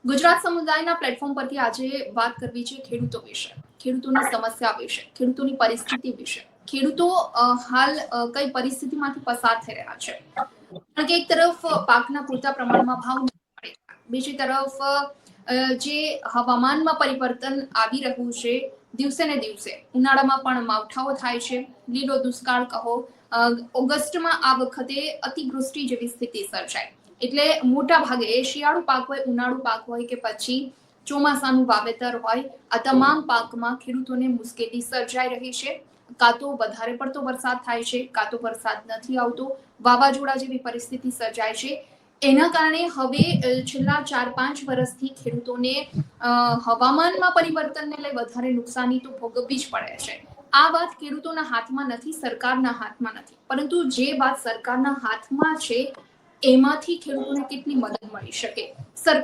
ગુજરાત સમુદાયના પ્લેટફોર્મ પરથી આજે વાત કરવી છે ખેડૂતો વિશે, ખેડૂતોની સમસ્યા વિશે, ખેડૂતોની પરિસ્થિતિ વિશે. ખેડૂતો હાલ કઈ પરિસ્થિતિમાંથી પસાર થઈ રહ્યા છે? કારણ કે એક તરફ પાકના પૂરતા પ્રમાણમાં ભાવ નથી મળી રહ્યા, બીજી તરફ જે હવામાનમાં પરિવર્તન આવી રહ્યું છે દિવસે ને દિવસે, ઉનાળામાં પણ માવઠાઓ થાય છે, લીલો દુષ્કાળ કહો, ઓગસ્ટમાં આ વખતે અતિવૃષ્ટિ જેવી સ્થિતિ સર્જાય. એટલે મોટા ભાગે એ શિયાળુ પાક હોય, ઉનાળુ પાક હોય કે પછી ચોમાસાનું વાવેતર હોય, આ તમામ પાકમાં ખેડૂતોને મુશ્કેલી સર્જાઈ રહી છે. કાં તો વધારે પડતો વરસાદ થાય છે, કાં તો વરસાદ નથી આવતો, વાવાઝોડા જેવી પરિસ્થિતિ સર્જાય છે. એના કારણે હવે છેલ્લા 4-5 વર્ષથી ખેડૂતોને હવામાનમાં પરિવર્તનને લઈ વધારે નુકસાની તો ભોગવવી જ પડે છે. આ વાત ખેડૂતોના હાથમાં નથી, સરકારના હાથમાં નથી, પરંતુ જે વાત સરકારના હાથમાં છે એમાંથી ખેડૂતોને કેટલી મદદ મળી શકે? સરકાર